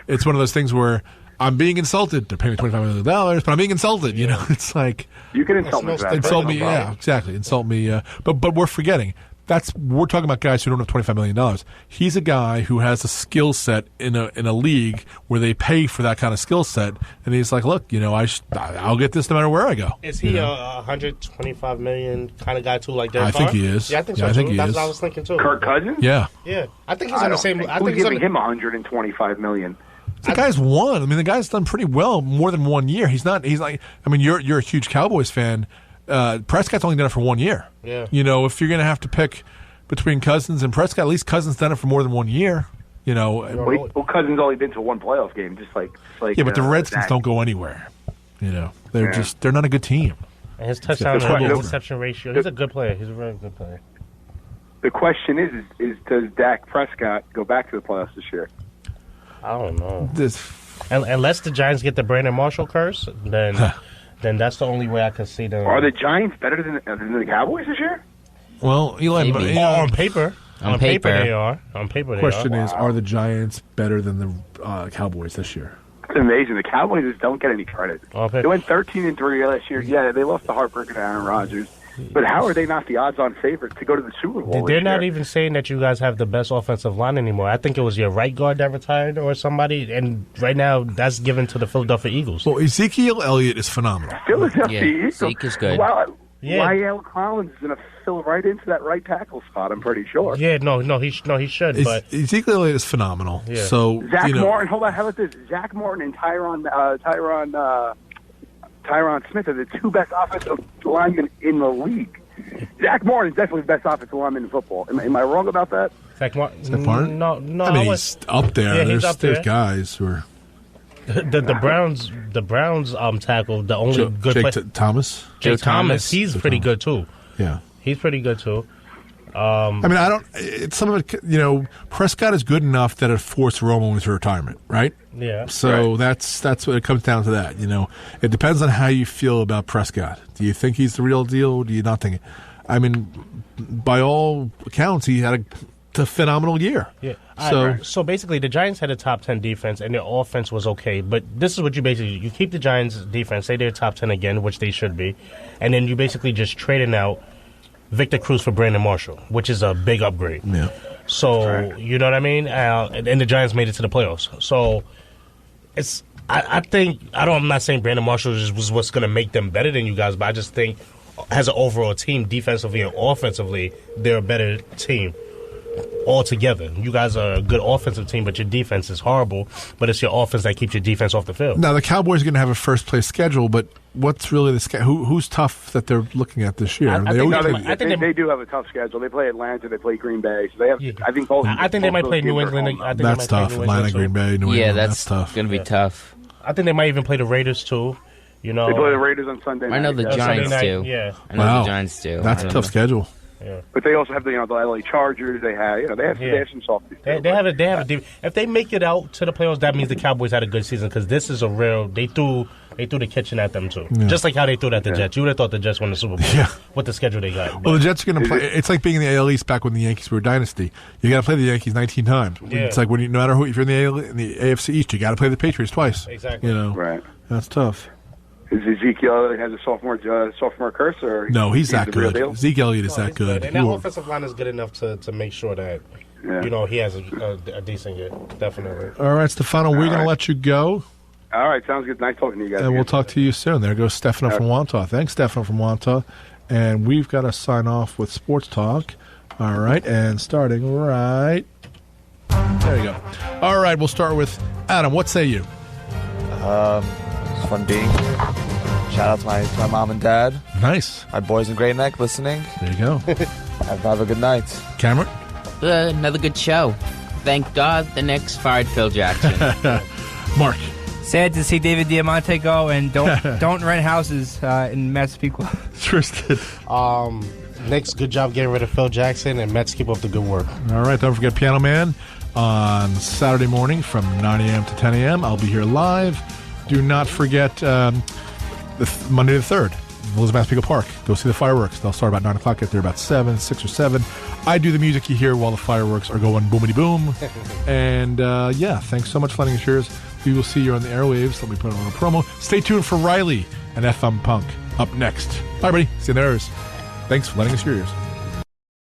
it's one of those things where I'm being insulted. They're paying me $25 million, but I'm being insulted. You know, it's like you can insult me. Insult me, yeah, exactly. Insult me, but we're forgetting. We're talking about guys who don't have $25 million. He's a guy who has a skill set in a league where they pay for that kind of skill set, and he's like, look, you know, I'll get this no matter where I go. Is he a $125 million kind of guy too? Like that? I think he is. Yeah, I think so. That's what I was thinking too. Kirk Cousins? Yeah. I think he's on the same. I think he's giving him $125 million. The guy's won. I mean, the guy's done pretty well more than 1 year. He's like. I mean, you're a huge Cowboys fan. Prescott's only done it for 1 year. Yeah. You know, if you're going to have to pick between Cousins and Prescott, at least Cousins done it for more than 1 year. You know. Well, Cousins only been to one playoff game, just like yeah, but the Redskins don't go anywhere. You know, they're not a good team. And his touchdown and interception ratio. He's a good player. He's a very good player. The question is does Dak Prescott go back to the playoffs this year? I don't know. Unless the Giants get the Brandon Marshall curse, then that's the only way I can see them. Are the Giants better than the Cowboys this year? Well, Eli, on paper. On paper they are. On paper they are. Question is, are the Giants better than the Cowboys this year? It's amazing. The Cowboys just don't get any credit. They went 13-3 last year. Yeah, they lost the heartbreaker to Aaron Rodgers. But how are they not the odds-on favorite to go to the Super Bowl? They're not even saying that you guys have the best offensive line anymore. I think it was your right guard that retired or somebody, and right now that's given to the Philadelphia Eagles. Well, Ezekiel Elliott is phenomenal. Philadelphia Eagles. Zeke is good. Lyle Collins is going to fill right into that right tackle spot, I'm pretty sure. Yeah, he should. But Ezekiel Elliott is phenomenal. Yeah. So Zach Martin, hold on, how about this? Zach Martin and Tyron Smith are the two best offensive linemen in the league. Zach Martin is definitely the best offensive lineman in football. Am I wrong about that? Zach Martin? No. I mean, he's up there. Yeah, there's guys who are... The Browns tackle the only good player. Thomas. Jake Thomas. He's pretty good too. Yeah, he's pretty good too. I mean, I don't. It's some of it. You know, Prescott is good enough that it forced Romo into retirement, right? Yeah. So that's what it comes down to. That it depends on how you feel about Prescott. Do you think he's the real deal? Or do you not think? I mean, by all accounts, he had a phenomenal year. Yeah. So basically, the Giants had a top 10 defense, and their offense was okay. But this is what you keep the Giants' defense, say they're top 10 again, which they should be, and then you basically just trading out Victor Cruz for Brandon Marshall, which is a big upgrade. Yeah. So you know what I mean? And the Giants made it to the playoffs. So it's I'm not saying Brandon Marshall was what's going to make them better than you guys, but I just think as an overall team, defensively and offensively, they're a better team. Altogether, you guys are a good offensive team, but your defense is horrible. But it's your offense that keeps your defense off the field. Now the Cowboys are going to have a first place schedule, but what's really the who's tough that they're looking at this year? They do have a tough schedule. They play Atlanta, they play Green Bay, so they have. Yeah. I think both. I think they might play New England. That's tough. Atlanta, Green Bay, New England. Yeah, that's tough. Going to be tough. I think they might even play the Raiders too. You know, they play the Raiders on Sunday night. I know the Giants too. Yeah, I know the Giants too. That's a tough schedule. Yeah. But they also have the LA Chargers. They have some softies. They have a if they make it out to the playoffs, that means the Cowboys had a good season because this is a real. They threw the kitchen at them too, just like how they threw it at the Jets. You would have thought the Jets won the Super Bowl with the schedule they got. But well, the Jets are going to play. It's like being in the AL East back when the Yankees were a dynasty. You got to play the Yankees 19 times. Yeah. It's like no matter who, if you're in the AFC East, you got to play the Patriots twice. Exactly. Right. That's tough. Is Ezekiel has a sophomore curse, or no? He's that good. Zeke Elliott is that good. And that offensive line is good enough to make sure that he has a decent year. Definitely. All right, Stefano, we're going to let you go. All right, sounds good. Nice talking to you guys. And we'll talk to you soon. There goes Stefano from Wantagh. Thanks, Stefano from Wantagh. And we've got to sign off with Sports Talk. All right, and starting right there you go. All right, we'll start with Adam. What say you? It's fun being here. Shout out to my mom and dad. Nice. My boys in Great Neck listening. There you go. Have a good night. Cameron? Another good show. Thank God the Knicks fired Phil Jackson. Mark? Sad to see David Diamante go, and don't rent houses in Massapequa. Tristan? Knicks, good job getting rid of Phil Jackson, and Mets keep up the good work. All right, don't forget Piano Man on Saturday morning from 9 a.m. to 10 a.m. I'll be here live. Do not forget Monday the 3rd. Massapequa Park. Go see the fireworks. They'll start about 9 o'clock. Get there about 6 or 7. I do the music you hear while the fireworks are going boomity boom. And thanks so much for letting us yours. We will see you on the airwaves. Let me put on a promo. Stay tuned for Riley and FM Punk up next. Bye, buddy. See you in the airs. Thanks for letting us hear yours.